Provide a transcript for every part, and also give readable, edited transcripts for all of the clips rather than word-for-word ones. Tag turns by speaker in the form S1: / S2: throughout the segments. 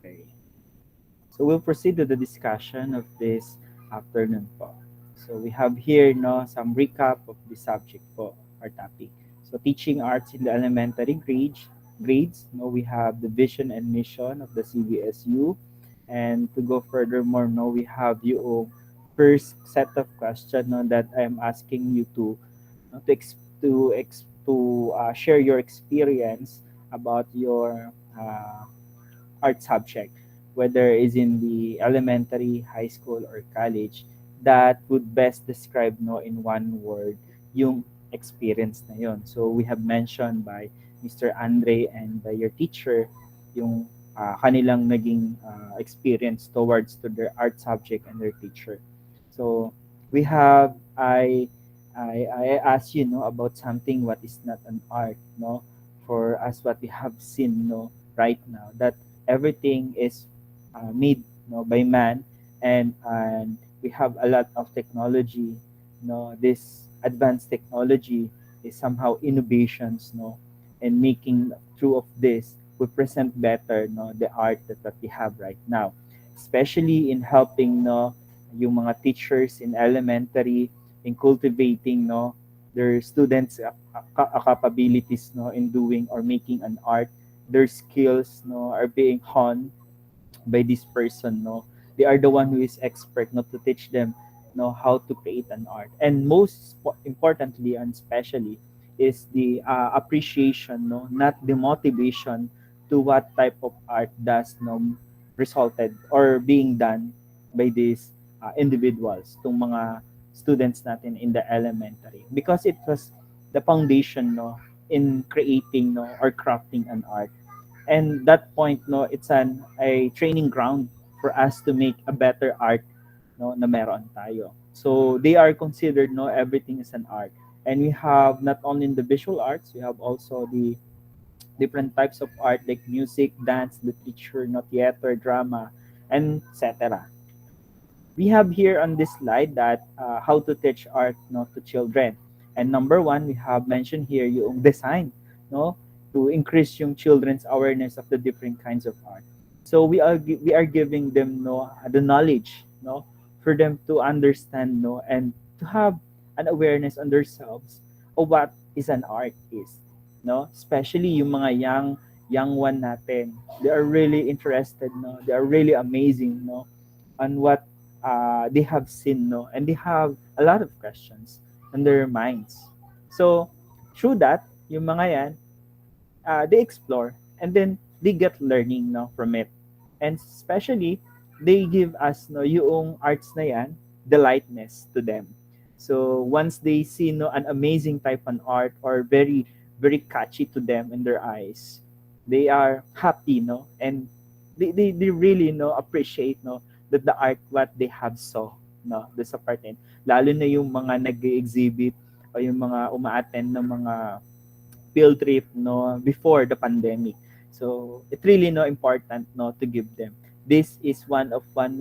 S1: Okay. So we'll proceed to the discussion of this afternoon po. So we have here no some recap of the subject po or topic. So teaching arts in the elementary grades. No, we have the vision and mission of the CvSU, and to go furthermore, no, we have yung first set of question no, that I'm asking you to no, to share your experience about your art subject, whether is in the elementary, high school, or college, that would best describe no in one word yung experience na yon. So we have mentioned by Mr. Andre and by your teacher yung kanilang naging experience towards to their art subject and their teacher. So we have I asked you know about something what is not an art no for us what we have seen no right now that everything is made no, by man, and we have a lot of technology. No, this advanced technology is somehow innovations. No, and making through of this we present better no the art that we have right now, especially in helping no yung mga teachers in elementary in cultivating no their students capabilities no in doing or making an art, their skills no are being honed by this person no, they are the one who is expert not to teach them know how to create an art, and most importantly and especially is the appreciation no, not the motivation to what type of art does no resulted or being done by these individuals, tong mga students natin in the elementary, because it was the foundation no in creating no or crafting an art, and that point no it's an a training ground for us to make a better art no na meron tayo. So they are considered no everything is an art, and we have not only in the visual arts, we have also the different types of art like music, dance, literature, no theater, drama, and etc. We have here on this slide that how to teach art no to children. And number one, we have mentioned here yung design, no, to increase yung children's awareness of the different kinds of art. So we are giving them no the knowledge, no, for them to understand no and to have an awareness on themselves of what is an art is, no, especially yung mga young one natin. They are really interested, no, they are really amazing, no, on what they have seen, no, and they have a lot of questions in their minds. So through that, yung mga yan, they explore and then they get learning no from it, and especially they give us no yung arts na yan the lightness to them. So once they see no an amazing type of art or very catchy to them in their eyes, they are happy no, and they really no appreciate no that the art what they have saw no the sa part end, lalo na yung mga nag-exhibit o yung mga uma-attend ng mga field trip no before the pandemic. So it really no important no to give them. This is one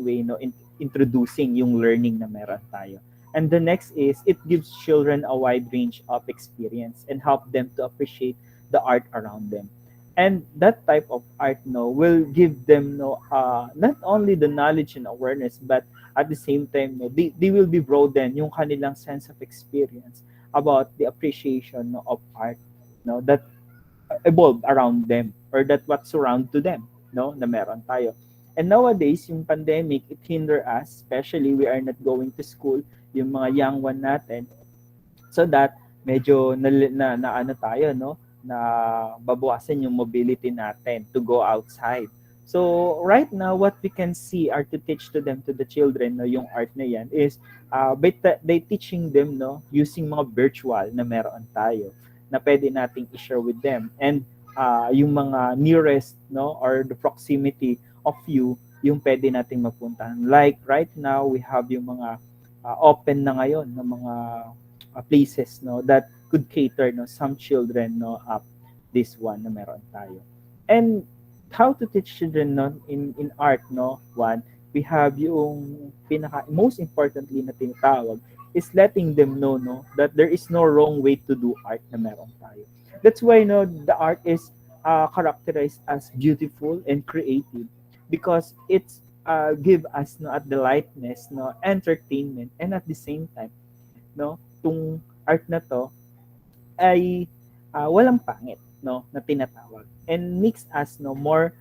S1: way no introducing yung learning na meron tayo. And the next is it gives children a wide range of experience and help them to appreciate the art around them. And that type of art no will give them no not only the knowledge and awareness, but at the same time no, they will be broaden yung kanilang sense of experience about the appreciation no, of art no that evolve around them or that what surround to them no na meron tayo. And nowadays yung pandemic it hinder us, especially we are not going to school yung mga young one natin, so that medyo na ano tayo no na babawasan yung mobility natin to go outside. So right now what we can see are to teach to them, to the children no yung art na yan is by teaching them no using mga virtual na meron tayo na pwede nating i-share with them, and yung mga nearest no or the proximity of you yung pwede nating mapuntahan. Like right now we have yung mga open na ngayon ng mga places no that could cater no some children no up this one na meron tayo. And how to teach children no in art no one, we have yung pinaka most importantly na tinatawag is letting them know no that there is no wrong way to do art na meron tayo. That's why no the art is characterized as beautiful and creative, because it's give us no at the lightness no entertainment, and at the same time no tung art na to ay walang pangit no na tinatawag, and makes us no more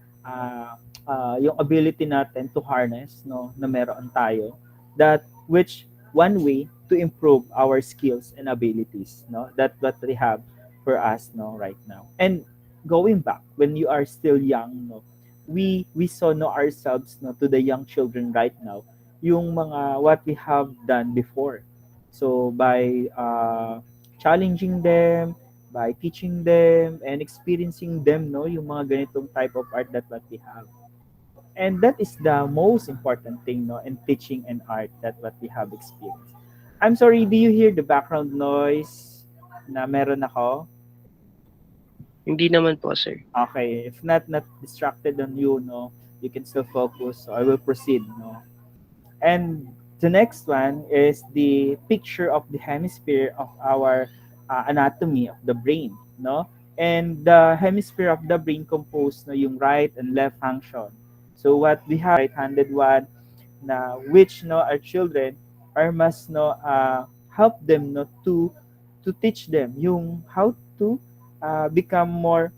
S1: yung ability natin to harness no na meron tayo, that which one way to improve our skills and abilities no that what we have for us no right now. And going back when you are still young no, we saw no ourselves no to the young children right now, yung mga what we have done before. So by challenging them, by teaching them and experiencing them no yung mga ganitong type of art that what we have. And that is the most important thing no in teaching an art that what we have experienced. I'm sorry, do you hear the background noise na meron ako?
S2: Hindi naman po, sir.
S1: Okay, if not distracted on you no, you can still focus. So I will proceed no. And the next one is the picture of the hemisphere of our anatomy of the brain, no? And the hemisphere of the brain composed no yung right and left function. So what we have right-handed one na which no our children are must no help them no to teach them yung how to become more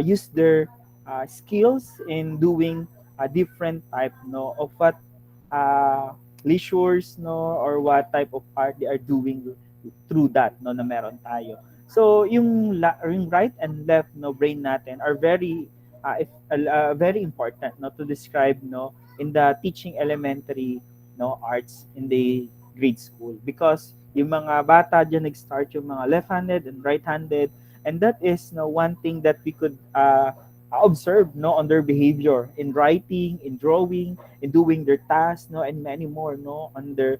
S1: use their skills in doing a different type no of what uh, leisures no or what type of art they are doing through that no na meron tayo. So yung right and left no brain natin are very important no to describe no in the teaching elementary no arts in the grade school, because yung mga bata diyan nag-start yung mga left-handed and right-handed, and that is no one thing that we could observe no on their behavior in writing, in drawing, in doing their tasks no and many more no on their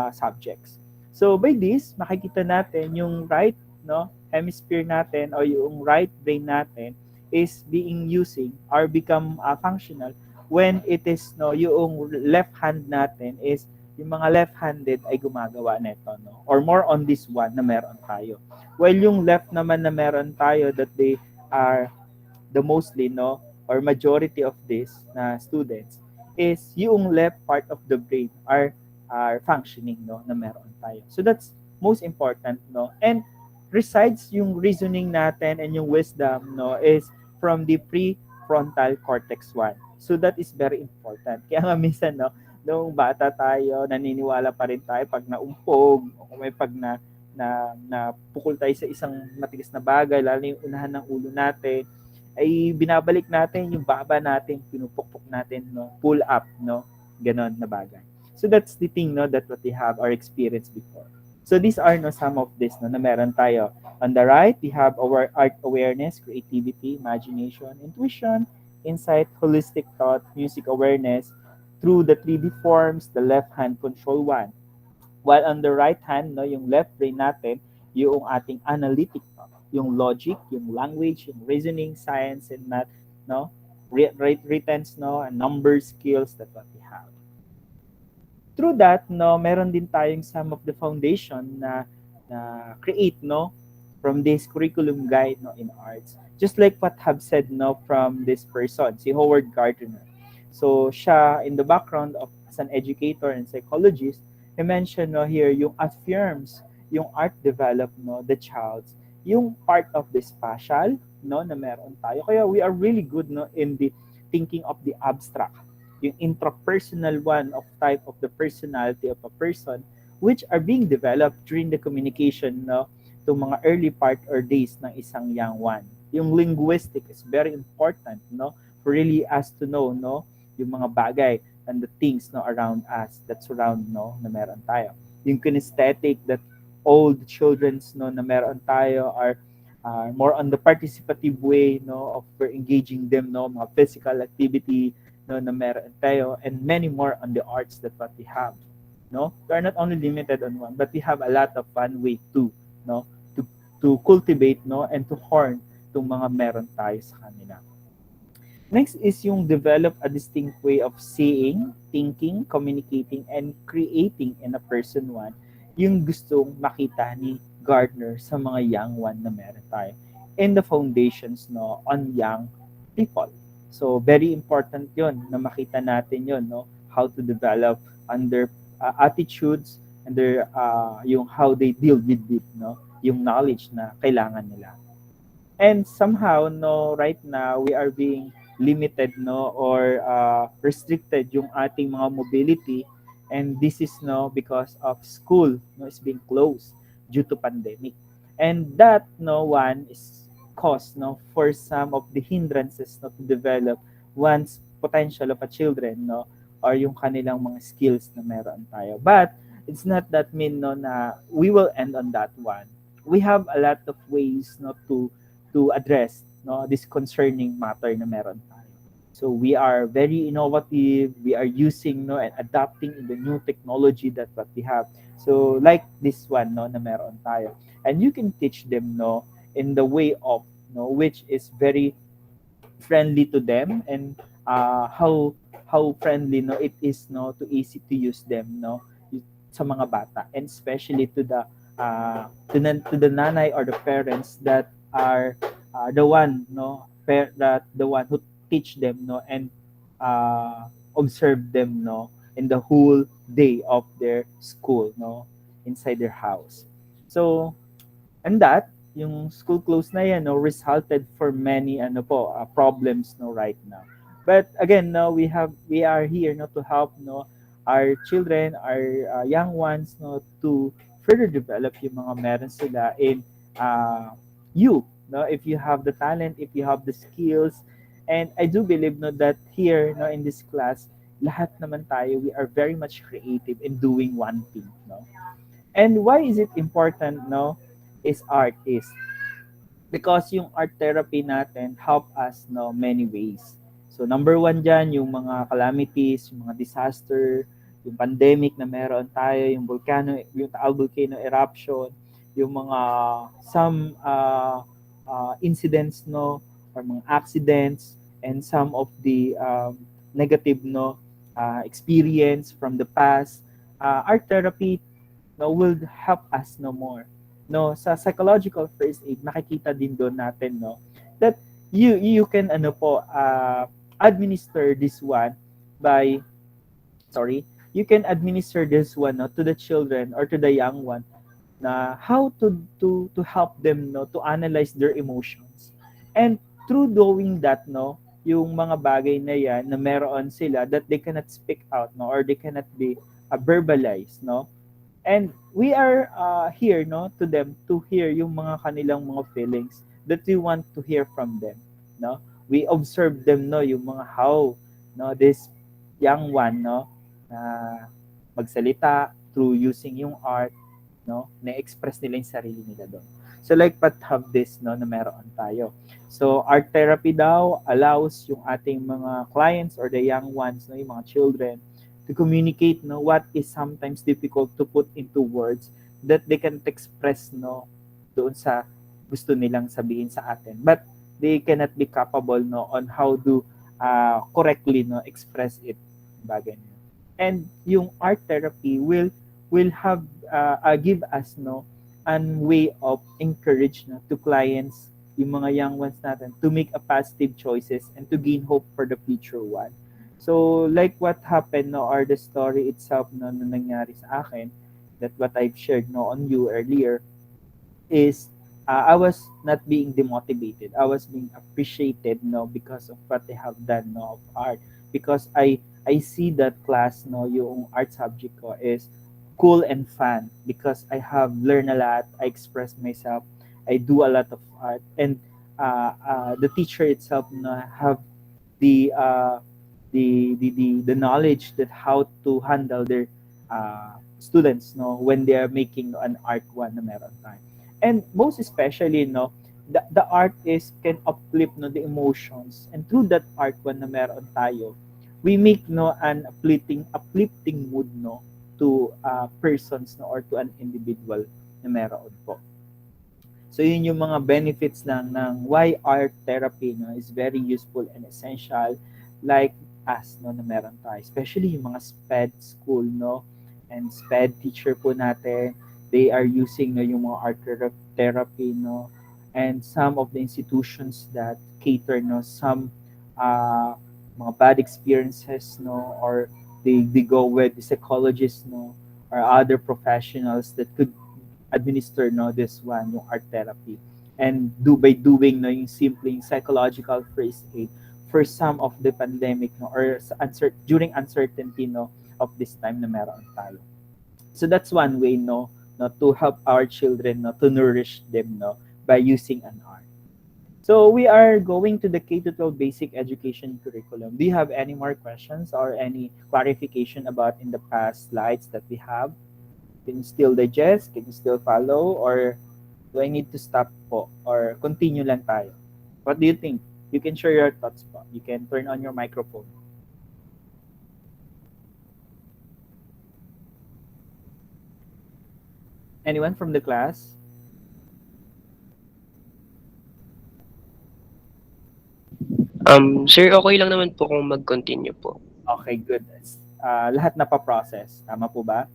S1: subjects. So by this makikita natin yung right no hemisphere natin o yung right brain natin is being using or become functional when it is no yung left hand natin is yung mga left-handed ay gumagawa nito no or more on this one na meron tayo, while yung left naman na meron tayo that they are the mostly no or majority of this na students is yung left part of the brain are functioning no na meron tayo. So that's most important no, and resides yung reasoning natin and yung wisdom no is from the prefrontal cortex 1. So that is very important. Kaya nga minsan no nung bata tayo naniniwala pa rin tayo pag naumpog o kung may pag na pukol tayo sa isang matigas na bagay, lalo yung unahan ng ulo natin, ay binabalik natin yung baba natin, pinupukpok natin, no, pull up, no, ganon na bagay. So that's the thing, no, that what we have or experienced before. So these are no some of this no na meron tayo. On the right, we have our art awareness, creativity, imagination, intuition, insight, holistic thought, music awareness through the 3D forms, the left hand control one. While on the right hand, no, yung left brain natin, yung ating analytic thought, yung logic, yung language, yung reasoning, science, and math, no, written, no, and number skills that what we have. Through that, no, meron din tayong some of the foundation na create, no, from this curriculum guide, no, in arts. Just like what have said, no, from this person, si Howard Gardner. So siya in the background of as an educator and psychologist, he mentioned no here yung affirms yung art develop no the child's yung part of the spatial no na meron tayo, kaya we are really good no in the thinking of the abstract, yung intrapersonal one of type of the personality of a person which are being developed during the communication no to mga early part or days ng isang young one. Yung linguistic is very important no for really us to know no yung mga bagay and the things no around us that surround no na meron tayo. Yung kinesthetic that all the children's no na meron tayo are more on the participative way no of engaging them no mga physical activity no na meron tayo, and many more on the arts that what we have no. We are not only limited on one, but we have a lot of fun way too no to cultivate no and to horn tong mga meron tayo sa kanila. Next is yung develop a distinct way of seeing, thinking, communicating, and creating in a person one. Yung gustong makita ni Gardner sa mga young one na meron tayo. In the foundations no on young people. So very important 'yon na makita natin 'yon, no? How to develop under attitudes and their yung how they deal with it, no? Yung knowledge na kailangan nila. And somehow, no, right now we are being limited, no, or restricted yung ating mga mobility, and this is, no, because of school, no, is being closed due to pandemic. And that, no, one is cause, no, for some of the hindrances, no, to develop one's potential of a children, no, or yung kanilang mga skills na meron tayo. But it's not that mean, no, na we will end on that one. We have a lot of ways, no, to address, no, this concerning matter na meron tayo. So we are very innovative. We are using, no, and adapting in the new technology that what we have. So like this one, no, na meron tayo. And you can teach them, no, in the way of, no, which is very friendly to them, and how friendly, no, it is, no, to easy to use them, no, sa mga bata, and especially to the nanay or the parents that are the one, no, that the one who teach them, no, and observe them, no, in the whole day of their school, no, inside their house. So and that yung school close na yan, no, resulted for many problems, no, right now. But again, no, we are here, no, to help, no, our children, our young ones, no, to further develop yung mga meron sila in uh, you, no, if you have the talent, if you have the skills. And I do believe, no, that here, no, in this class, lahat naman tayo, we are very much creative in doing one thing, no. And why is it important, no, is art is because yung art therapy natin help us, no, many ways. So number one dyan, yung mga calamities, yung mga disaster, yung pandemic na meron tayo, yung Taal volcano eruption, yung mga some incidents, no, or mga accidents, and some of the negative, no, experience from the past. Art therapy, no, will help us no more, no, sa psychological first aid. Makikita din doon natin, no, that you can administer this one by sorry you can administer this one, no, to the children or to the young one, na how to help them, no, to analyze their emotions. And through doing that, no, yung mga bagay na yan na meron sila that they cannot speak out, no, or they cannot be verbalized, no. And we are here, no, to them to hear yung mga kanilang mga feelings that we want to hear from them, no. We observe them, no, yung mga how, no, this young one, no, na magsalita through using yung art, no, na-express nila yung sarili nila doon. So like what have this, no, na meron tayo. So art therapy daw allows yung ating mga clients or the young ones, no, yung mga children, to communicate, no, what is sometimes difficult to put into words that they can express, no, doon sa gusto nilang sabihin sa atin, but they cannot be capable, no, on how to correctly, no, express it, bagay na. And yung art therapy will have give us, no, an way of encourage, no, to clients, yung mga young ones natin, to make a positive choices and to gain hope for the future one. So like what happened, no, or the story itself, no, na nangyari sa akin, that what I've shared, no, on you earlier, is I was not being demotivated. I was being appreciated, no, because of what I have done, no, of art. Because I see that class, no, yung art subject ko is cool and fun because I have learned a lot. I express myself. I do a lot of art, and the teacher itself, no, have the the knowledge that how to handle their students, no, when they are making an art one na meron tayo. And most especially, no, the art is can uplift, no, the emotions, and through that art one na meron tayo, we make, no, an uplifting mood, no, to persons, no, or to an individual na meron po. So yun yung mga benefits ng why art therapy, no, is very useful and essential, like us, no, na meron tayo, especially yung mga SPED school, no, and SPED teacher po natin, they are using, no, yung mga art therapy, no, and some of the institutions that cater, no, some uh, mga bad experiences, no, or they go with the psychologists, no, or other professionals that could administer, no, this one, yung art therapy. And by doing, no, yung simple psychological first aid for some of the pandemic, no, or during uncertainty, no, of this time na meron tayo. So that's one way, no, to help our children, no, to nourish them, no, by using an art. So we are going to the K to 12 basic education curriculum. Do you have any more questions or any clarification about in the past slides that we have? Can you still digest? Can you still follow? Or do I need to stop po? Or continue lang tayo? What do you think? You can share your thoughts po. You can turn on your microphone. Anyone from the class?
S2: Sir, okay lang naman po kung mag-continue po.
S1: Okay, good. Lahat na pa-process. Tama po ba?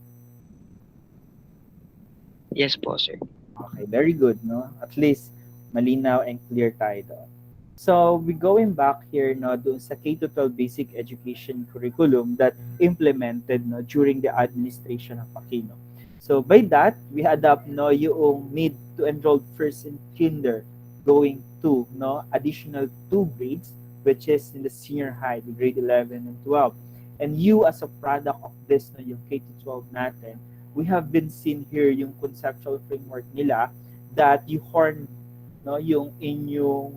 S2: Yes po, sir.
S1: Okay, very good, no? At least malinaw and clear tayo doon. So, we going back here, no, doon sa K to 12 basic education curriculum that implemented, no, during the administration of Aquino. So, by that, we adopt, no, yung need to enroll first in kinder going to, no, additional 2 grades, which is in the senior high, the grade 11 and 12. And you as a product of this, no, yung K to 12 natin, we have been seen here yung conceptual framework nila that you horn, no, yung inyong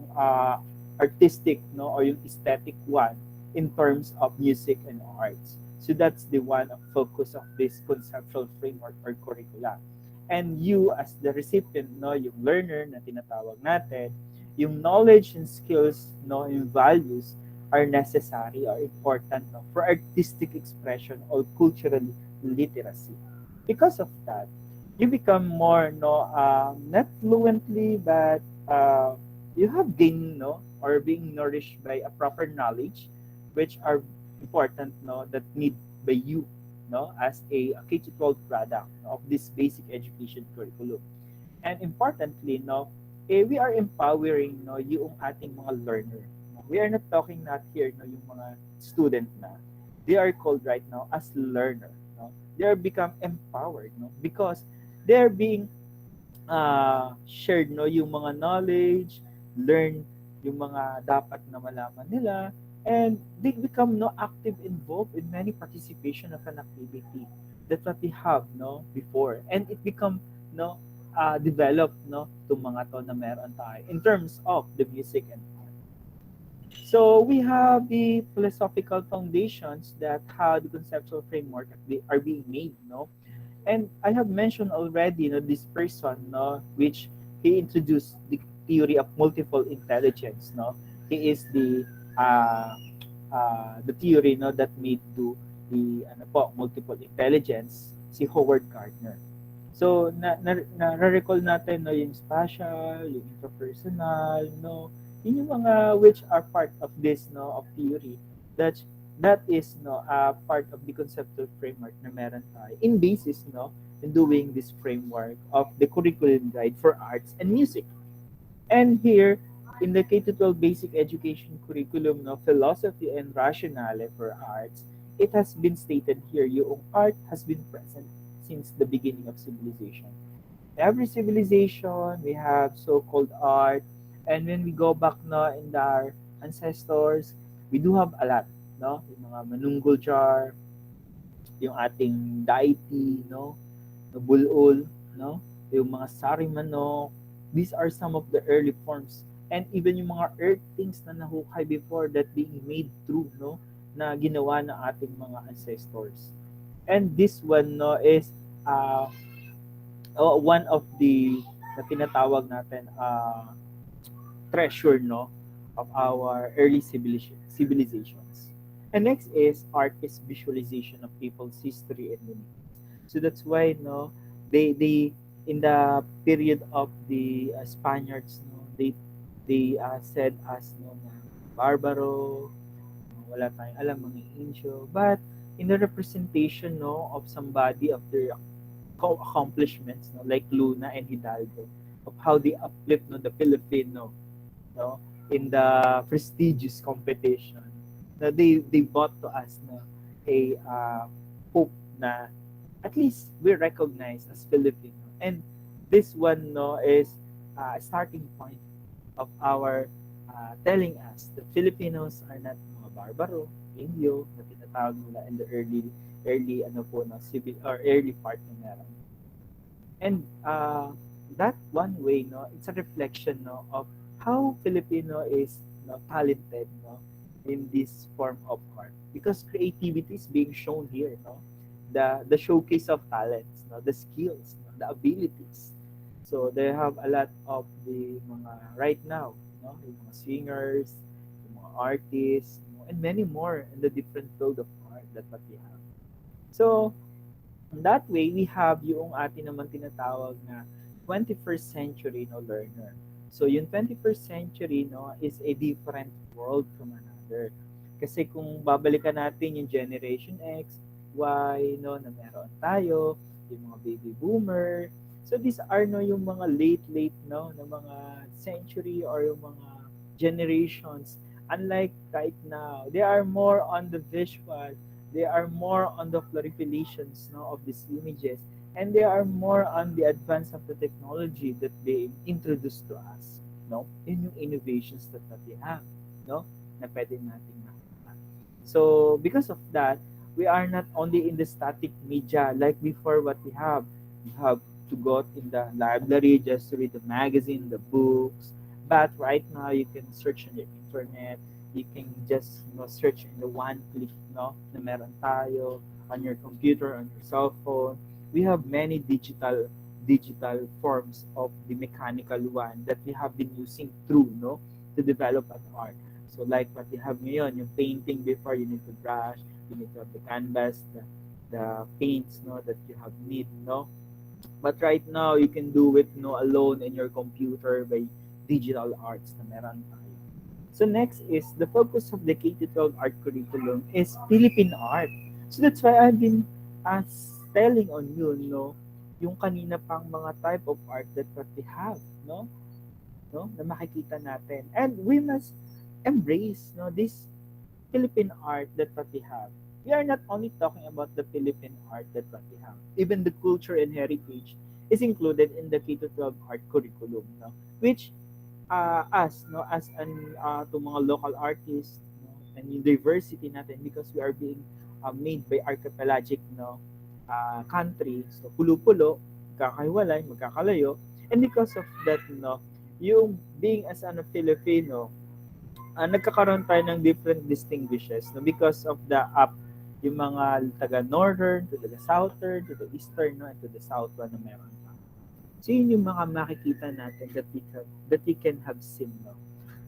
S1: artistic, no, or yung aesthetic one in terms of music and arts. So that's the one of focus of this conceptual framework or curricula. And you as the recipient, no, yung learner na tinatawag natin, yung knowledge and skills, no, yung values are necessary or important, no, for artistic expression or cultural literacy. Because of that, you become more, no, not fluently, but you have gained, no, or being nourished by a proper knowledge, which are important, no, that need by you, no, as a K to 12 product of this basic education curriculum. And importantly, no, we are empowering, no, yung ating mga learner. We are not talking not here, no, yung mga student na. They are called right now as learner, no. They are become empowered, no, because they're being shared, no, yung mga knowledge, learn yung mga dapat na malaman nila, and they become, no, active involved in many participation of an activity that what we have, no, before, and it become, no, developed, no, to mga to na meron tayo in terms of the music and art. So we have the philosophical foundations that how the conceptual framework are being made, no. And I have mentioned already, no, this person, no, which he introduced the theory of multiple intelligence, no. He is the theory, no, that made to the ano po, multiple intelligence, si Howard Gardner. So na-recall natin, no, yung spatial, yung interpersonal, no, yun yung mga which are part of this, no, of theory that is, no, part of the conceptual framework na meron tayo in basis, no, in doing this framework of the curriculum guide for arts and music. And here in the K to 12 basic education curriculum, no, philosophy and rationale for arts, it has been stated here yung art has been present since the beginning of civilization. Every civilization we have so-called art, and when we go back, no, in our ancestors, we do have a lot, no, yung mga manunggul jar, yung ating deity, no, bulol, no, yung mga sari manok. These are some of the early forms, and even yung mga earth things na nahukay before that being made through, no, na ginawa ng ating mga ancestors. And this one, no, is one of the na tinatawag natin treasure, no, of our early civilizations. And next is art is visualization of people's history and memory. So that's why, no, they in the period of the Spaniards, no, they said us, no, na barbaro, wala tayong alam, mga incho, but in the representation, no, of somebody of their accomplishments, no, like Luna and Hidalgo, of how they uplift, no, the Filipino, no, in the prestigious competition, na they brought to us na a hope na at least we recognize as Filipino. And this one no is a starting point of our telling us that Filipinos are not mga barbaro, Indio, na tinatawag nila in the early ano po no civil or early part na meron. And that one way no it's a reflection no of how Filipino is no talented no in this form of art because creativity is being shown here no the showcase of talents no the skills no? The abilities, so they have a lot of the mga right now no yung mga singers, yung mga artists no? And many more in the different field of art that what we have. So that way, we have yung atin naman tinatawag na 21st century no learner. So yung 21st century no is a different world from another. Kasi kung babalikan natin yung Generation X, Y no na meron tayo, yung mga baby boomer. So these are no yung mga late no na mga century or yung mga generations. Unlike right now, they are more on the visual, they are more on the florifications no, of these images, and they are more on the advance of the technology that they introduce to us. No? Yun yung innovations that we have no? Na pwede natin makita. So, because of that, we are not only in the static media like before what we have. We have to go in the library just to read the magazine, the books. But right now, you can search on the internet. You can just search in the one click no, na meron tayo on your computer, on your cell phone. We have many digital forms of the mechanical one that we have been using through no to develop an art. So like what we have ngayon, yung painting before you need to brush, you need to have the canvas, the paints no that you have need no. But right now you can do it no alone in your computer by digital arts na meron tayo. So next is the focus of the K-12 art curriculum is Philippine art. So that's why I've been telling on you no yung kanina pang mga type of art that what we have no na makikita natin, and we must embrace no this Philippine art that what we have. We are not only talking about the Philippine art that what we have. Even the culture and heritage is included in the K-12 art curriculum, no? Which us, no, as an to mga local artists, no, and yung diversity natin because we are being made by archipelagic, no, country. So pulo-pulo, magkakahiwalay, magkakalayo, and because of that, no, yung being as an Filipino, nagkakaroon tayo ng different distinguishes no because of the up yung mga taga northern to the southern to the eastern no and to the south one na meron pa. So yun yung mga makikita natin that we can have seen no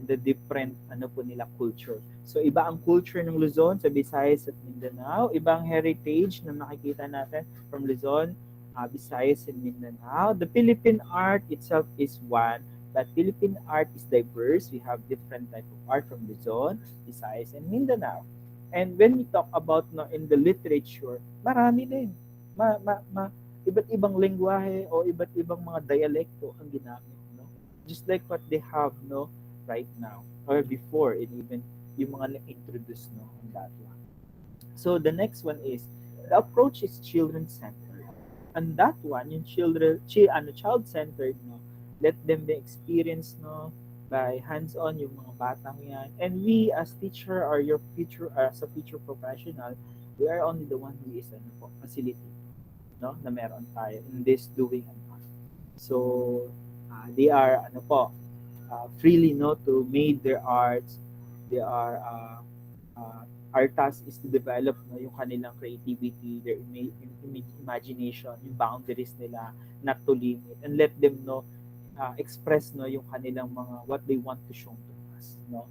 S1: in the different ano po nila culture. So iba ang culture ng Luzon sa Visayas at Mindanao, iba ang heritage na makikita natin from Luzon, Visayas and Mindanao. The Philippine art itself is one. But Philippine art is diverse. We have different type of art from Luzon, Visayas, and Mindanao. And when we talk about no in the literature, marami din. Iba't ibang lengguwahe o iba't ibang mga dialekto ang ginamit, no? Just like what they have no right now or before, and even yung mga na-introduce no on that one. So the next one is the approach is children-centered. And that one, yung child-centered no, let them be experienced no by hands-on yung mga batang yan, and we as teacher or your future as a future professional, we are only the one who is ano po facility no na meron tayo in this doing and art. So they are ano po freely no to made their arts. They are our task is to develop no yung kanilang creativity, their imagination, yung boundaries nila, not to limit, and let them know express no yung kanilang mga what they want to show to us no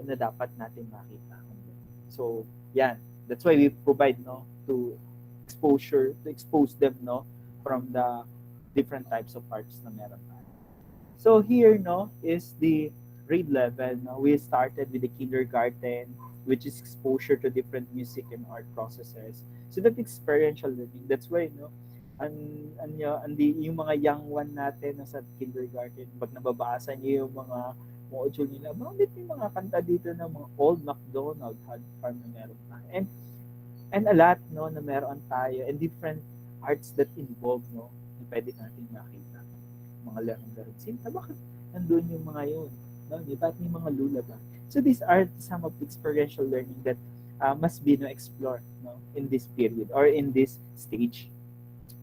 S1: na dapat natin makita. So yan, that's why we provide no to expose them no from the different types of arts na meron tayo. So here no is the grade level no. We started with the kindergarten, which is exposure to different music and art processes, so that experiential learning. That's why no yung mga young one natin sa kindergarten, pag nababasa niyo yung mga module nila, bakit may mga kanta dito ng mga old McDonald farm na meron tayo. And a lot, no, na meron tayo, and different arts that involve, no, na pwede natin makita. Mga larong-larong sinta, bakit nandun yung mga yun? No, di ba? At may mga lula ba? So these are some of the experiential learning that must be, no, explored, no, in this period or in this stage.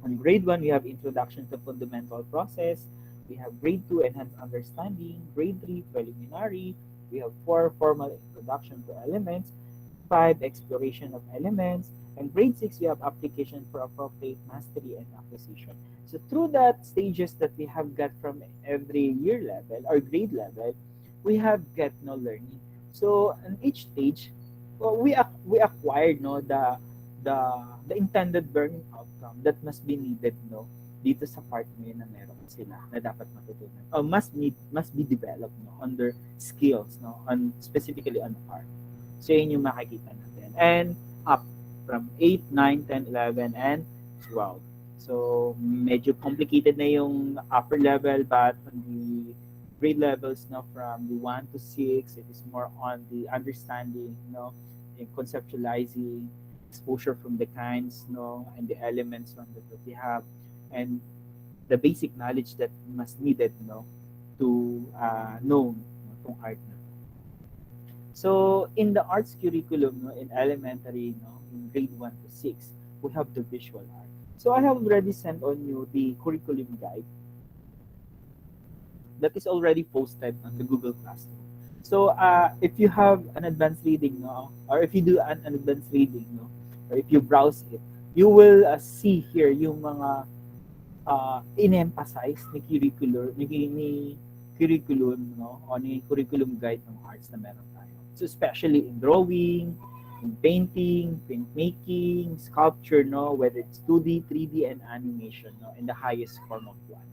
S1: On grade 1, we have Introduction to Fundamental Process. We have grade 2, Enhanced Understanding. Grade 3, Preliminary. We have 4, Formal Introduction to Elements. 5, Exploration of Elements. And grade 6, we have Application for Appropriate Mastery and Acquisition. So through that stages that we have got from every year level or grade level, we have get, no, learning. So in each stage, well, we acquired, no, the the intended learning outcome that must be needed, no, dito sa part ngayon na meron sila na dapat matutunan or must be developed, no, on their skills, no, on specifically on art. So yun yung makikita natin, and up from 8, 9, 10, 11, and 12. So medyo complicated na yung upper level, but on the grade levels, no, from the 1 to 6, it is more on the understanding, no, in conceptualizing, exposure from the kinds, no, and the elements, no, that we have, and the basic knowledge that must needed, no, to know, no, tong art na. So in the arts curriculum, no, in elementary, no, in grade 1 to 6, we have the visual art. So I have already sent on you the curriculum guide that is already posted on the Google Classroom. So if you have an advanced reading, no, or if you do an advanced reading, no, or if you browse it, you will see here yung mga in-emphasize ni curriculum, no, o ni curriculum guide ng arts na meron tayo. So especially in drawing, in painting, printmaking, sculpture, no, whether it's 2D, 3D, and animation, no, in the highest form of one.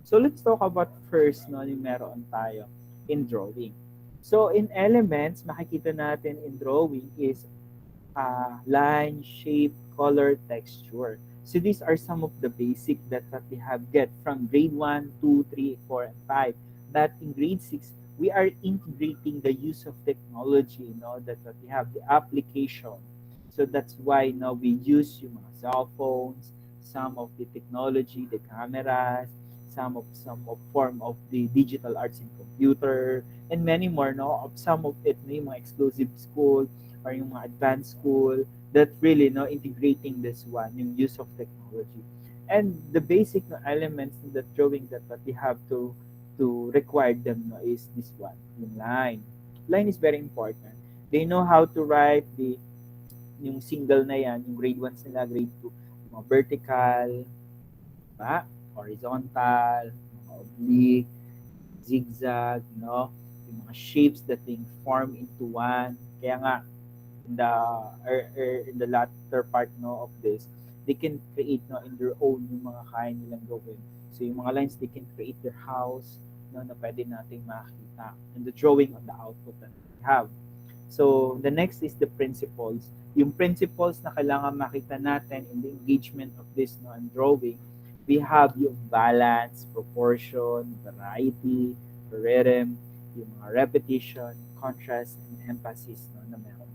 S1: So let's talk about first, no, yung meron tayo in drawing. So in elements, makikita natin in drawing is line, shape, color, texture. So these are some of the basic that we have get from grade 1, 2, 3, 4, and 5. But in grade 6, we are integrating the use of technology, you know, that we have the application. So that's why now we use yung mga cell phones, some of the technology, the cameras, some of form of the digital arts in computer, and many more, no, of some of it, no, yung mga exclusive school or yung mga advanced school that really, no, integrating this one, yung use of technology. And the basic, no, elements in the drawing that we have to require them, no, is this one, yung line. Line is very important. They know how to write yung single na yan, yung grade 1 sila, grade 2, mga vertical, ba? Horizontal, mga oblique, zigzag, no? Yung mga shapes that being formed into one. Kaya nga, in the latter part, no, of this, they can create, no, in their own yung mga kaya nilang gawin. So yung mga lines, they can create their house, no, na pwede nating makita. And the drawing on the output that we have. So the next is the principles. Yung principles na kailangan makita natin in the engagement of this, no, and drawing, we have yung balance, proportion, variety, rhythm, yung mga repetition, contrast, and emphasis, no, na meron.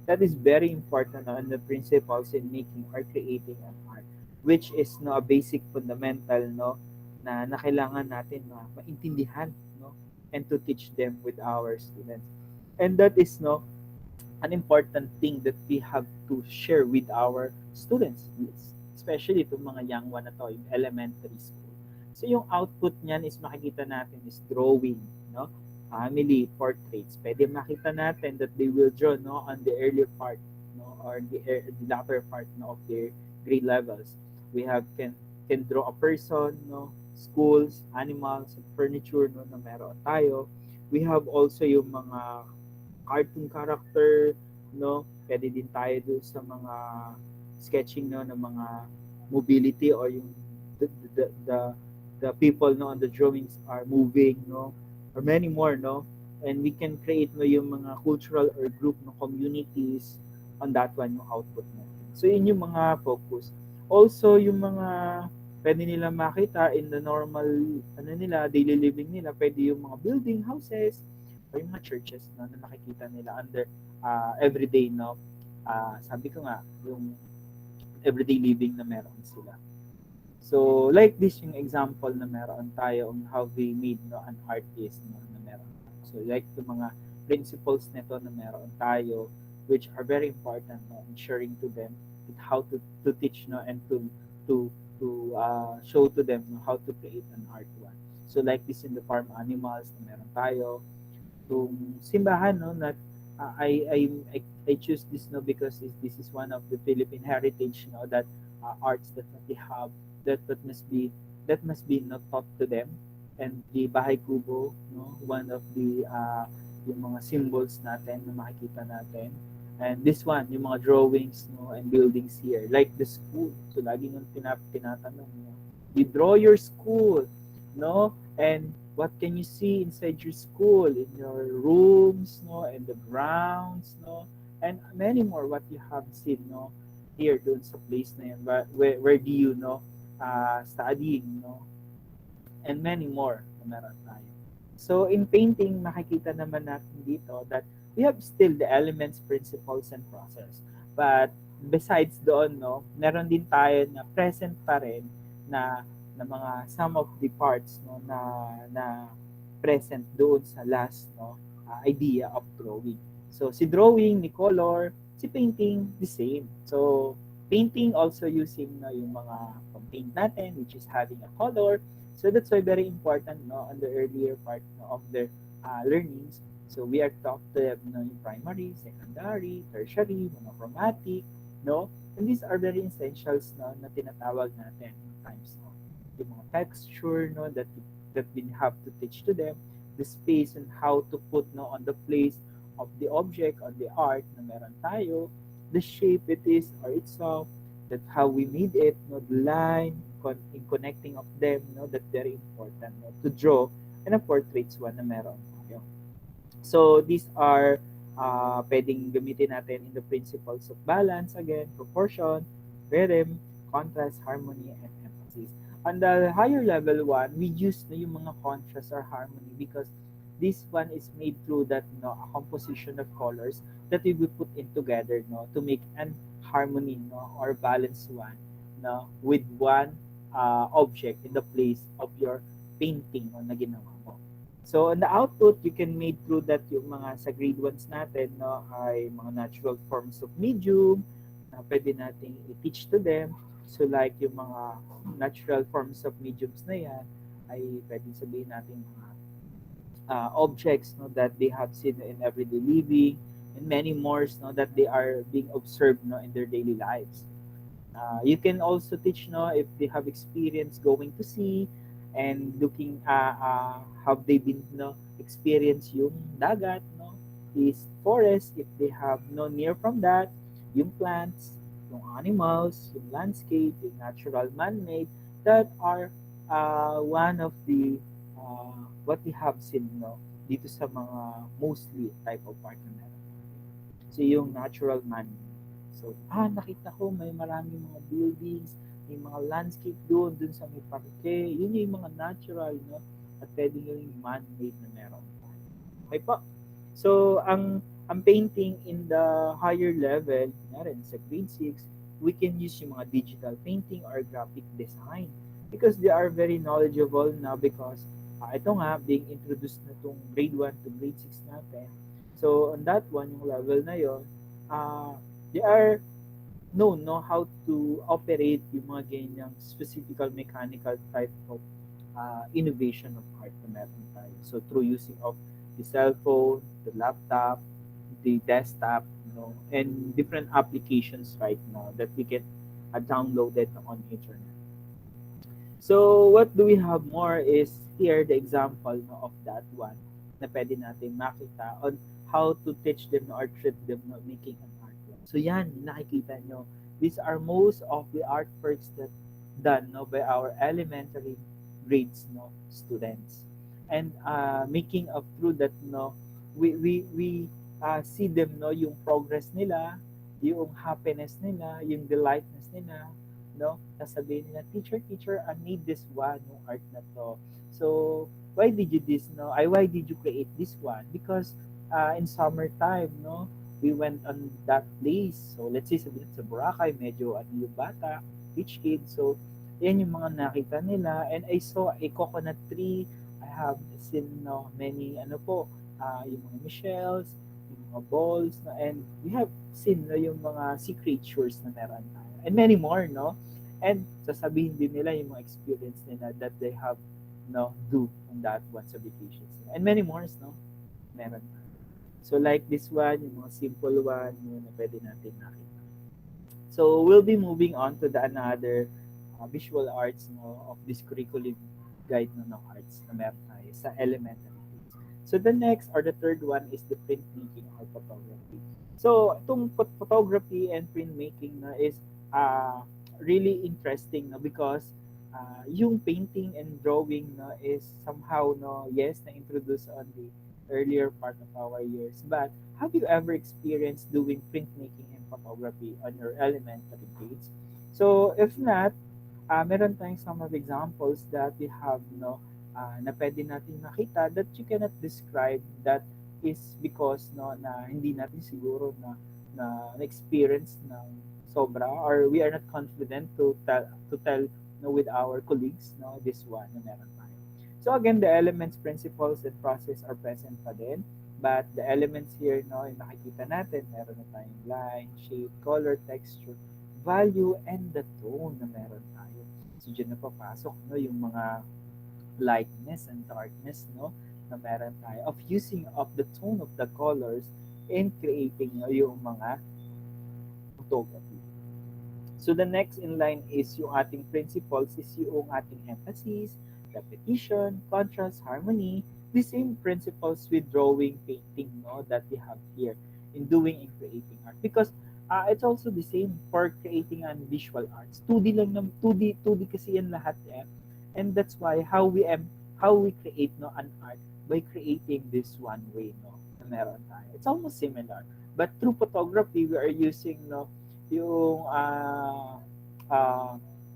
S1: That is very important, no, on the principles in making or creating an art, which is, no, a basic fundamental, no, na kailangan natin maintindihan, no, and to teach them with our students. And that is, no, an important thing that we have to share with our students, especially itong mga young one na to, yung elementary school. So yung output niyan is makikita natin is drawing, no, family portraits. Pwede makita natin that they will draw, no, on the earlier part, no, or the latter part, no, of their grade levels. We have can draw a person, no, schools, animals, and furniture, no, na meron tayo. We have also yung mga cartoon character, no, pwede din tayo doon sa mga sketching, no, ng mga mobility or yung the people, no, on the drawings are moving, no, or many more, no, and we can create, no, yung mga cultural or group, no, communities on that one, yung output natin. So yun yung mga focus. Also yung mga pwede nila makita in the normal ano nila, daily living nila, pwede yung mga building, houses, o yung mga churches no, na nakikita nila under everyday no. Sabi ko nga, yung everyday living na meron sila. So, like this yung example na meron tayo on how we made no, an artist no, na meron. So, like yung mga principles nito na meron tayo, which are very important no, ensuring to them that how to teach no, and to show to them no, how to create an art one. So, like this in the farm animals na meron tayo, yung simbahan no na I choose this no because this is one of the Philippine heritage no that arts that we have that must be not taught to them, and the bahay kubo no one of the yung mga symbols natin na makikita natin, and this one yung mga drawings no and buildings here like the school. So lagi nung tinatanong no, you draw your school no, and what can you see inside your school, in your rooms no and the grounds no, and many more what you have seen no here doon sa place na yan, where do you know studying no, and many more na meron tayo. So in painting, makikita naman natin dito that we have still the elements, principles, and process. But besides doon, no, meron din tayo na present pa rin na mga some of the parts no na present doon sa last no idea of drawing. So si drawing ni color, si painting the same. So painting also using no, yung mga paint natin which is having a color. So that's why very important no on the earlier part no, of their learnings. So we are taught to have no, yung primary, secondary, tertiary, monochromatic, no? And these are very essentials no, na tinatawag natin times no. Yung mga texture no that we have to teach to them, the space and how to put no on the place of the object on the art na meron tayo, the shape it is or itself, that how we made it, no, the line, in connecting of them, no, that's very important no, to draw and a portraits one na meron tayo. So these are pwedeng gamitin natin in the principles of balance, again, proportion, rhythm, contrast, harmony, and emphasis. On the higher level one, we use no, yung mga contrast or harmony because this one is made through that no, a composition of colors that we will put in together no, to make an harmony no, or balance one no, with one object in the place of your painting no, na ginawa mo. So on the output, you can make through that yung mga sa grade 1s natin no, ay mga natural forms of medium na pwede nating i-teach to them. So like yung mga natural forms of mediums na yan ay pwede sabihin natin mga objects no, that they have seen in everyday living, and many more no, that they are being observed no, in their daily lives. You can also teach no, if they have experience going to sea and looking have they been no experience yung dagat no, is forest if they have no near from that, yung plants, yung animals, yung landscape, yung natural man-made that are one of the what we have seen no dito sa mga mostly type of art na meron. So yung natural man. So nakita ko may maraming mga buildings, may mga landscape doon sa may parke. Yun yung mga natural no at pwede yung man-made na meron. Okay po. So ang painting in the higher level, na rin sa grade 6, we can use yung mga digital painting or graphic design because they are very knowledgeable now because ito nga, being introduced na itong grade 1 to grade 6 natin. So, on that one, yung level na yon, they are known no, how to operate yung mga ganyang specific mechanical type of innovation of art na meron tayo. So, through using of the cell phone, the laptop, the desktop, you know, and different applications right now that we can download it on internet. So, what do we have more is here the example no, of that one na pwede natin makita on how to teach them or treat them no, making an artwork. So, yan, nakikita nyo. These are most of the artworks that done no, by our elementary grades no, students. And making of through that, no, we see them no, yung progress nila, yung happiness nila, yung delightness nila, no? Sasabihin nila, teacher, I made this one, yung art na to. So, why did you this, no? Why did you create this one? Because in summertime, no? We went on that place. So, let's say sa Boracay, medyo ano yung bata, rich kid. So, yan yung mga nakita nila. And I saw a coconut tree. I have seen no, many, ano po, yung mga Michelle's, yung mga balls, no? And we have seen no, yung mga sea creatures na meron tayo. And many more, no? And sasabihin din nila yung mga experience nila that they have no do on that one sa vacations. And many more, no? Meron. So like this one, yung mga simple one, yung na pwede natin nakita. So we'll be moving on to the another visual arts no, of this curriculum guide no, ng arts na meron tayo sa elementary grades. So the next or the third one is the printmaking or photography. So itong photography and printmaking na is really interesting no, because yung painting and drawing no, is somehow no, yes, na-introduce on the earlier part of our years. But have you ever experienced doing printmaking and photography on your elementary grades? So if not, meron tayong some of examples that we have no na pwede natin makita that you cannot describe that is because no na hindi natin siguro na experience ng sobra or we are not confident to tell no with our colleagues no this one na meron tayo. So again, the elements, principles, and process are present pa din. But the elements here, no, yung nakikita natin, meron na tayong line, shape, color, texture, value, and the tone na meron tayo. So, dyan na papasok, no, yung mga lightness and darkness, no, na meron tayo of using of the tone of the colors in creating no, yung mga photography. So the next in line is yung ating principles is yung ating emphasis, repetition, contrast, harmony, the same principles with drawing, painting, no, that we have here in doing and creating art. Because it's also the same for creating an visual arts. 2D lang ng 2D kasi yan lahat eh. And that's why how we create no an art by creating this one way no na meron tayo. It's almost similar. But through photography, we are using no yung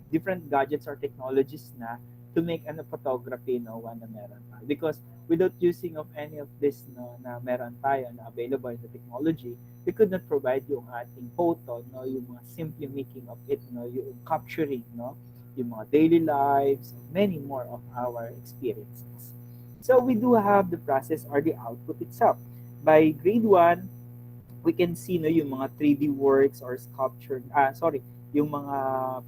S1: different gadgets or technologies na to make ano photography no one na meron tayo. Because without using of any of this no na meron tayo na available in the technology, we could not provide yung ating photo no yung mga simply making of it no yung capturing no yung mga daily lives, many more of our experiences. So we do have the process or the output itself. By grade 1, we can see no yung mga 3D works or sculpture yung mga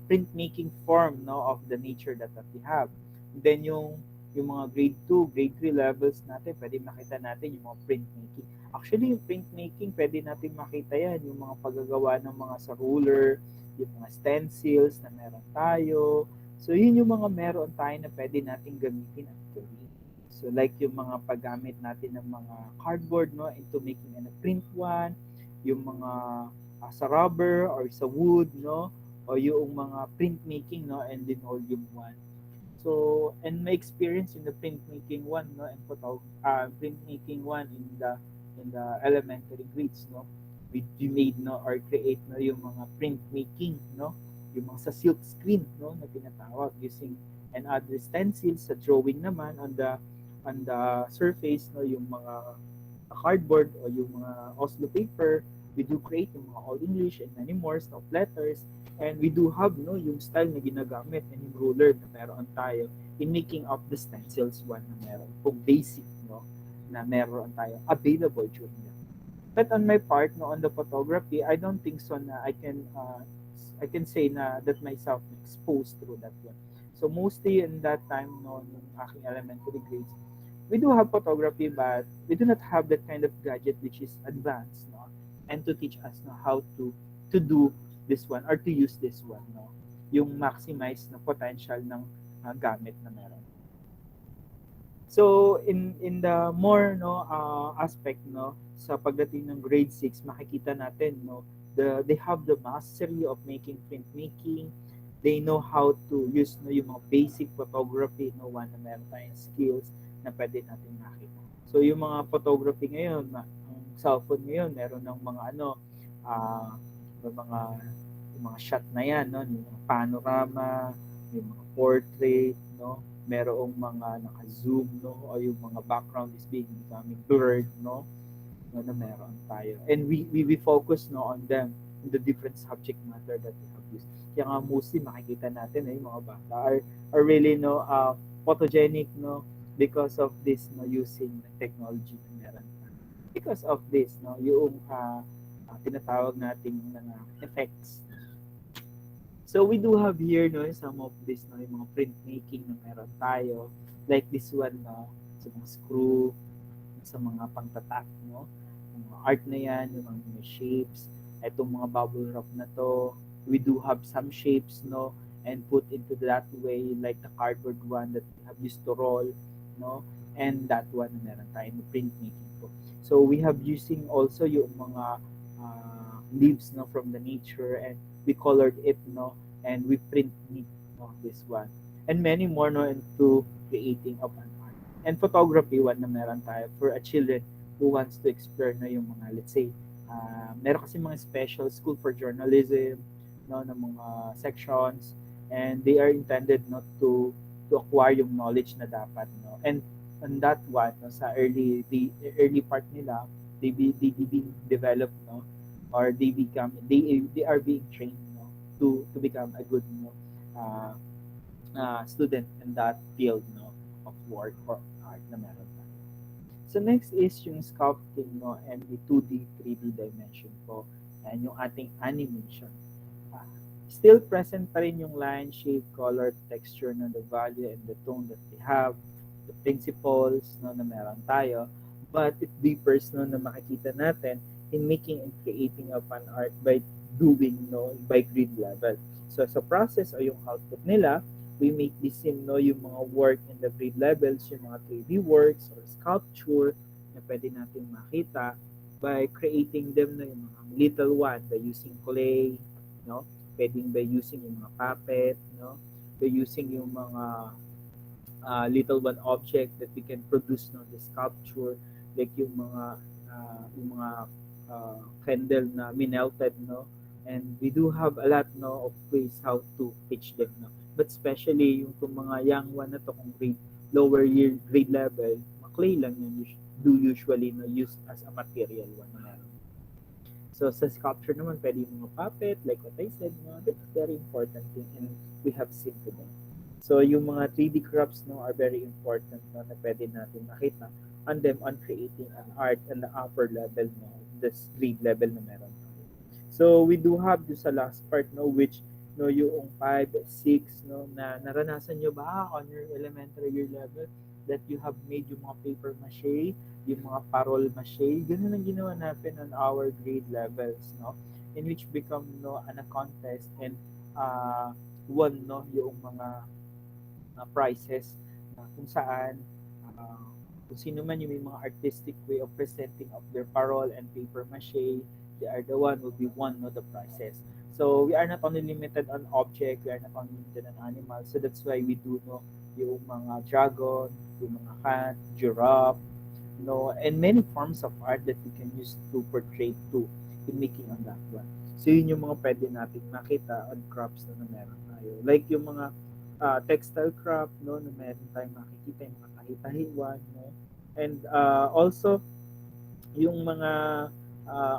S1: printmaking form no of the nature that we have. Then yung mga grade 2, grade 3 levels natin, pwede makita natin yung mga printmaking. Actually, yung printmaking, pwede natin makita yan, yung mga paggagawa ng mga sa ruler, yung mga stencils na meron tayo. So, yun yung mga meron tayo na pwede natin gamitin actually. So, like yung mga paggamit natin ng mga cardboard no into making a print one, yung mga sa rubber or sa wood no o yung mga printmaking no and linoleum one. So and my experience in the printmaking one no and printmaking one in the elementary grades no we made no or create no yung mga printmaking no yung mga sa silk screen no na tinatawag using and other stencils sa drawing naman on the surface no yung mga cardboard o yung mga Oslo paper. We do create yung mga Old English and many more of letters. And we do have no yung style na ginagamit and yung ruler na meron tayo in making up the stencils one na meron. Kung basic no na meron tayo available during that. But on my part no on the photography, I don't think so na I can say na that myself exposed through that one. So mostly in that time no nung aking elementary grades, we do have photography but we do not have that kind of gadget which is advanced no and to teach us no how to do this one or to use this one no yung maximize na potential ng gamit na meron. So in the more no aspect no sa pagdating ng grade 6 makikita natin no they have the mastery of making printmaking. They know how to use no yung mga basic photography no one na meron tayong skills na pwede natin makita. So yung mga photography ngayon, ang cellphone ngayon meron ng mga mga yung mga shot na yan, no? Yung mga panorama, yung mga portrait, no? Merong mga naka-zoom, no? O yung mga background is becoming blurred, no? No, na meron tayo. And we focus no on them in the different subject matter that we have used. Kaya nga mostly makikita natin yung mga bata are really no photogenic no because of this no using technology na meron. Because of this no yung tinatawag nating mga effects. So we do have here no some of this no yung mga printmaking na meron tayo like this one no sa mga screw sa mga pangtatak no yung mga art na yan yung mga shapes itong mga bubble wrap na to we do have some shapes no and put into that way like the cardboard one that we have used to roll no and that one na meron tayo no printmaking po so we have using also yung mga leaves no from the nature and we colored it no and we print it no this one and many more no into creating of an art and photography one na meron tayo for a children who wants to explore na yung mga let's say meron kasi mga special school for journalism no ng mga sections and they are intended not to acquire yung knowledge na dapat no and that one no, sa the early part nila they being developed no or they are being trained no to become a good no student in that field no of work or art na meron tayo. So next is yung sculpting no and the 2D 3D dimension po and yung ating animation. Still present pa rin yung line, shape, color, texture no the value and the tone that we have, the principles no na meron tayo, but it differs no na makikita natin in making and creating of an art by doing no by grade level. So sa process o yung output nila, we make this in no yung mga work in the grade levels, yung mga 3D works or sculpture na pwede natin makita by creating them no yung mga little one by using clay, no? Pwedeng by using yung mga puppet, no? By using yung mga little one object that we can produce no the sculpture like yung mga candle na minelted no and we do have a lot no of ways how to teach them no but especially yung mga young one na to kung lower year grade level clay lang yan do usually no used as a material one na meron. So sa sculpture naman pwede yung mga puppet like what I said no that's very important thing and we have seen today. So yung mga 3D crafts no are very important no na pwede natin makita on them on creating an art and the upper level no this grade level na meron. So we do have yung sa last part no which no yung 5, 6 no na naranasan nyo ba on your elementary year level that you have made yung mga paper mache, yung mga parol mache, ganun ang ginawa natin on our grade levels no in which become no a contest and won no yung mga prizes na kung saan kung sino man yung may mga artistic way of presenting of their parol and paper mache, they are the one will be won no the prizes. So we are not only limited on object, we are not only limited on animals. So that's why we do no yung mga dragon, yung mga cat, giraffe, no, and many forms of art that we can use to portray to in making on that one. So yun yung mga pwede nating makita on crops na meron tayo. Like yung mga textile craft no na meron tayong makikita yung mga tahi-tahiwan no and also yung mga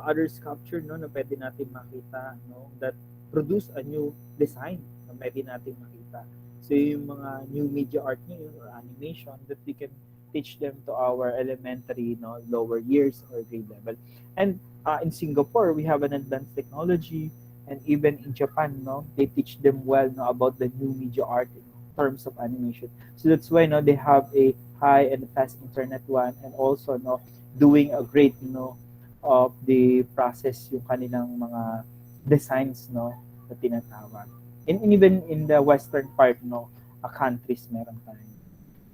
S1: other sculpture no na pwede natin makita no that produce a new design na pwede natin makita. So yung mga new media art ngayon or animation that we can teach them to our elementary no lower years or grade level. And in Singapore we have an advanced technology and even in Japan no they teach them well no about the new media art in terms of animation. So that's why no they have a high and fast internet one and also no doing a great no of the process yung kanilang mga designs no na tinatawag. And even in the western part no countries meron tayo.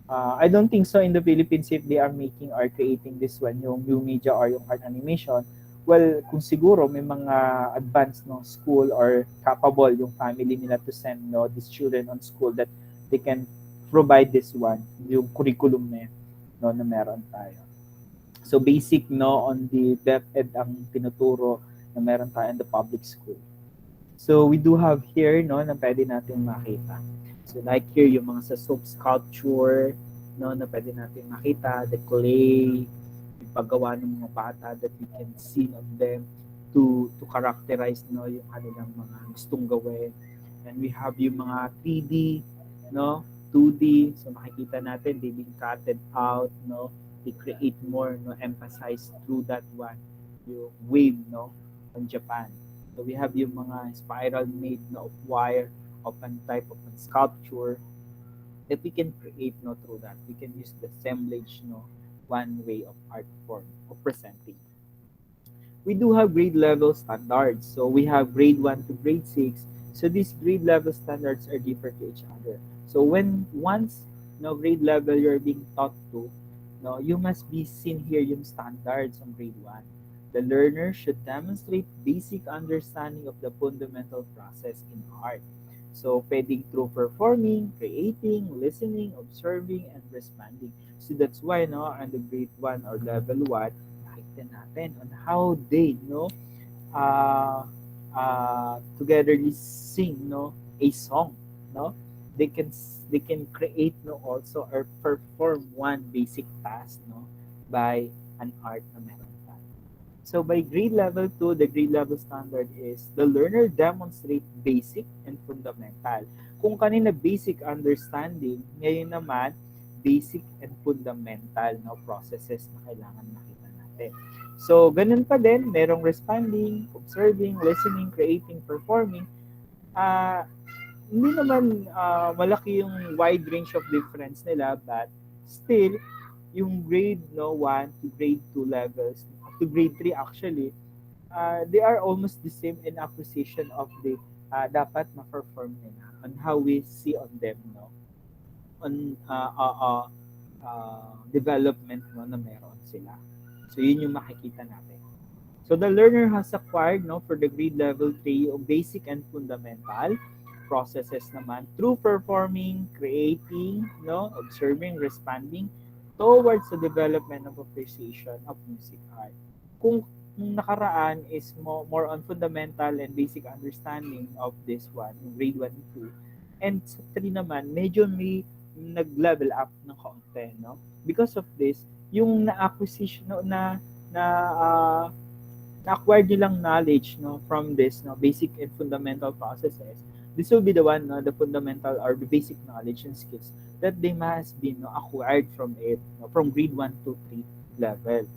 S1: I don't think so in the Philippines if they are making or creating this one yung new media or yung art animation. Well, kung siguro may mga advanced no school or capable yung family nila to send no these children on school that they can provide this one yung curriculum na no na meron tayo. So basic no on the DepEd ang tinuturo na meron tayo in the public school. So we do have here no na pwede natin makita. So like here yung mga sa soap sculpture no na pwede natin makita, the clay, yung paggawa ng mga bata that we can see on them to characterize no yung kanilang mga gustong gawin. And we have yung mga 3D no 2D, so makikita natin they being cutted out no, they create more no emphasize through that one yung wave no on Japan. So we have yung mga spiral made no, of wire of an type of an sculpture that we can create no through that. We can use the assemblage no one way of art form of presenting. We do have grade level standards. So we have grade 1 to grade 6. So these grade level standards are different to each other. So when once no grade level you're being taught to, no, you must be seen here yung standards on grade 1. The learner should demonstrate basic understanding of the fundamental process in art. So pwedeng through performing, creating, listening, observing, and responding. So that's why no, on the grade 1 or level 1, nakikita natin on how they no togetherly sing no a song no, they can create no also or perform one basic task no by an art na meron tayo. So by grade level 2, the grade level standard is the learner demonstrate basic and fundamental. Kung kanina basic understanding, ngayon naman basic and fundamental no processes na kailangan makita natin. So ganun pa din, merong responding, observing, listening, creating, performing. Hindi naman malaki yung wide range of difference nila, but still yung grade no 1 to grade 2 levels up to grade 3 actually, they are almost the same in acquisition of the dapat ma-perform nila on how we see on them no on development no na meron sila. So yun yung makikita natin. So the learner has acquired no for the grade level 3 yung basic and fundamental processes naman through performing, creating, no, observing, responding towards the development of appreciation of music art. Kung nakaraan is more on fundamental and basic understanding of this one, yung grade 1 and 2. And sa 3 naman, medyo may nag-level up ng konti, no? Because of this, yung na-acquisition no, uh, na-acquire nilang knowledge no from this no basic and fundamental processes, this will be the one no, the fundamental or the basic knowledge and skills that they must be no acquired from it no, from grade 1 to 3 level.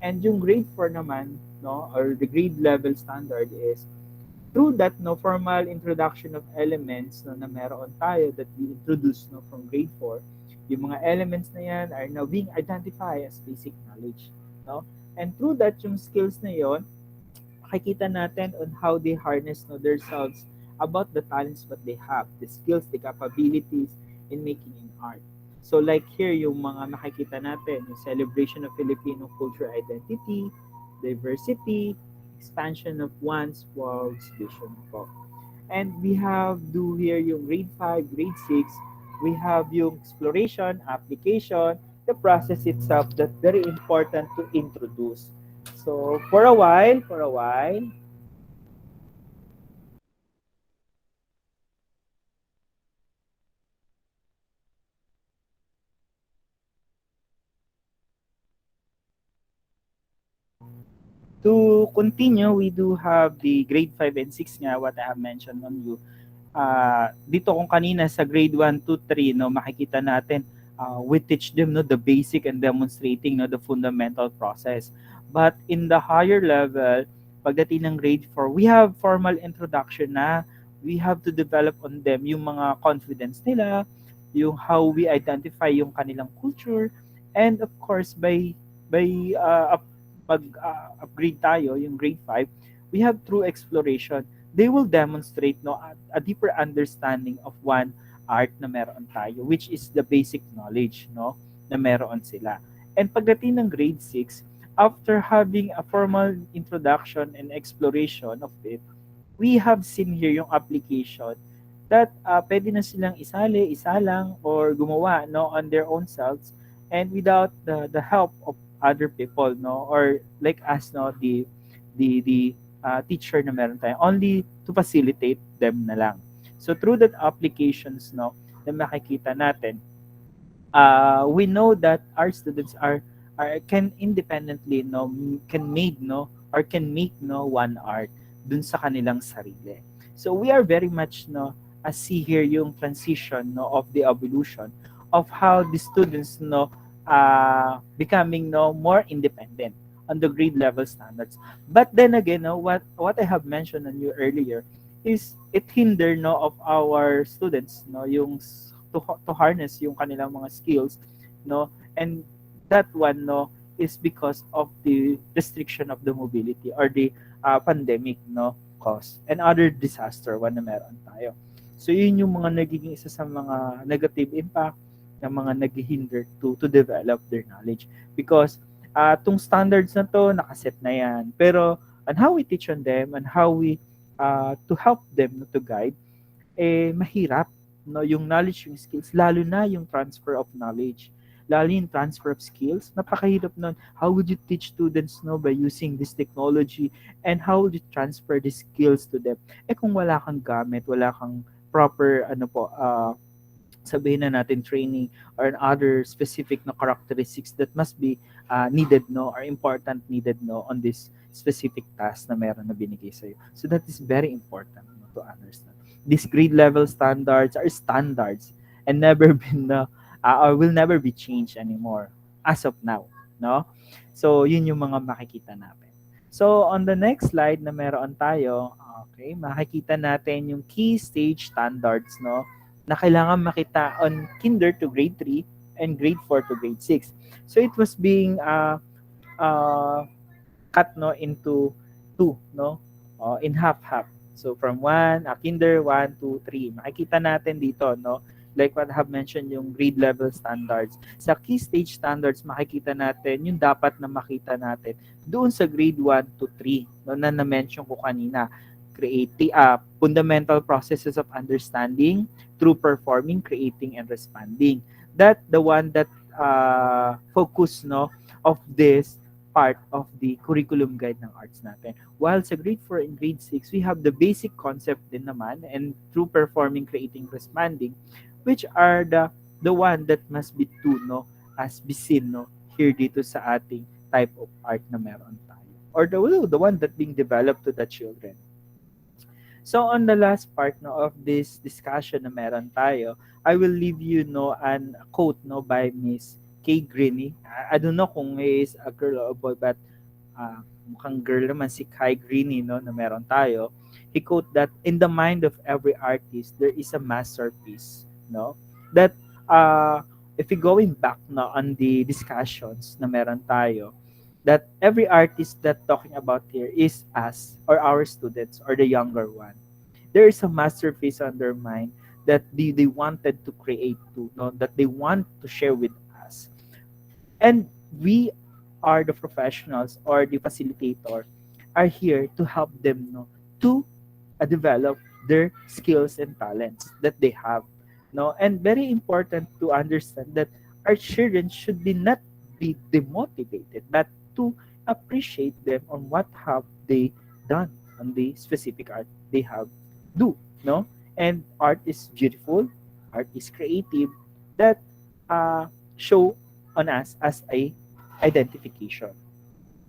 S1: And yung grade 4 naman no or the grade level standard is through that no formal introduction of elements no na meron tayo that we introduce no from grade 4, yung mga elements na yan are now being identified as basic knowledge no. And through that yung skills na yon, makikita natin on how they harness no themselves about the talents what they have, the skills, the capabilities in making in art. So like here yung mga makikita natin, yung celebration of Filipino culture identity, diversity, expansion of one's world's vision po. And we have do here yung grade 5, grade 6, we have yung exploration, application, the process itself that's very important to introduce. So for a while, to continue, we do have the grade 5 and 6 nga, what I have mentioned on you. Dito kung kanina sa grade 1 to 3 no makikita natin we teach them no the basic and demonstrating no the fundamental process, but in the higher level pagdating ng grade 4 we have formal introduction na we have to develop on them yung mga confidence nila, yung how we identify yung kanilang culture, and of course by pag upgrade tayo yung grade 5 we have through exploration they will demonstrate no a deeper understanding of one art na meron tayo, which is the basic knowledge no na meron sila. And pagdating ng grade 6, after having a formal introduction and exploration of it, we have seen here yung application that pwede na silang isali, isalang, or gumawa no on their own selves and without the help of other people no or like us no the teacher na meron tayo, only to facilitate them na lang. So through that applications, no, na makikita natin, we know that our students are can independently, no, can made, no, or can make, no, one art dun sa kanilang sarili. So we are very much, no, see here yung transition, no, of the evolution of how the students, no, becoming, no, more independent on the grade level standards. But then again, no, what I have mentioned on you earlier is it hinder, no, of our students, no, yung to harness yung kanilang mga skills, no, and that one, no, is because of the restriction of the mobility or the pandemic, no, cause and other disaster one na meron tayo. So yun yung mga nagiging isa sa mga negative impact ng mga naghihinder to develop their knowledge, because tong standards na to nakaset na yan, pero on how we teach on them and how we to help them, no, to guide, mahirap, no, yung knowledge, yung skills, lalo na yung transfer of knowledge, lalo yung transfer of skills, napakahirap nun. How would you teach students, no, by using this technology, and how would you transfer the skills to them, kung wala kang gamit, wala kang proper, ano po, sabihin na natin training or other specific, no, characteristics that must be needed, no, or important needed, no, on this specific task na meron na binigay sa'yo. So that is very important, no, to understand. These grade level standards are standards and never been, or will never be changed anymore as of now, no? So yun yung mga makikita natin. So on the next slide na meron tayo, okay, makikita natin yung key stage standards, no, na kailangan makita on kinder to grade 3 and grade 4 to grade 6. So it was being cut, no, into two, no, in half. So from kinder 1, 2, 3. Makikita natin dito, no, like what I have mentioned, yung grade level standards. Sa key stage standards, makikita natin yung dapat na makita natin doon sa grade 1 to 3, no, na na-mention ko kanina. Creating fundamental processes of understanding through performing, creating, and responding. That the one that focus, no, of this part of the curriculum guide ng arts natin. While sa grade 4 and grade 6, we have the basic concept din naman, and through performing, creating, responding, which are the one that must be to, no, as be seen, no, here dito sa ating type of art na meron tayo, or the one that being developed to the children. So on the last part, no, of this discussion na meron tayo, I will leave you, no, an quote, no, by Miss Kay Greeny. I don't know kung he is a girl or a boy, but mukhang girl naman si Kay Greeny, no, na meron tayo. He quote that in the mind of every artist there is a masterpiece, no, that if we going back, no, on the discussions na meron tayo, that every artist that talking about here is us or our students or the younger one. There is a masterpiece on their mind that they wanted to create to, no, that they want to share with us. And we are the professionals or the facilitator are here to help them, no, to develop their skills and talents that they have, no. And very important to understand that our children should be not be demotivated, but to appreciate them on what have they done on the specific art they have do, no. And art is beautiful, art is creative, that show on us as a identification.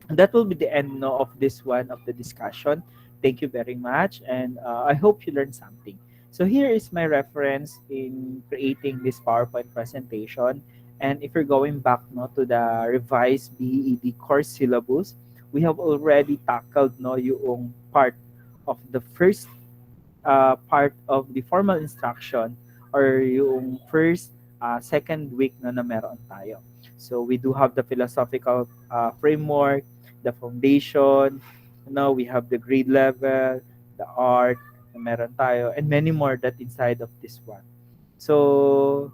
S1: And that will be the end, no, of this one of the discussion. Thank you very much, and I hope you learned something. So here is my reference in creating this PowerPoint presentation. And if you're going back, no, to the revised BED course syllabus, we have already tackled, no, yung part of the first part of the formal instruction, or yung first second week, no, na meron tayo. So we do have the philosophical framework, the foundation, we have the grade level, the art na meron tayo, and many more that inside of this one. So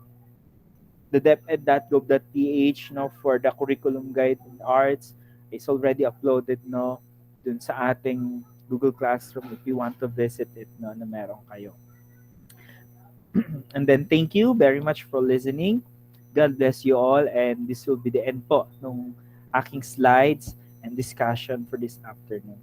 S1: the deped.gov.ph, no, for the curriculum guide in arts is already uploaded, no, dun sa ating Google Classroom if you want to visit it, no, na meron kayo. And then thank you very much for listening. God bless you all, and this will be the end po ng aking slides and discussion for this afternoon.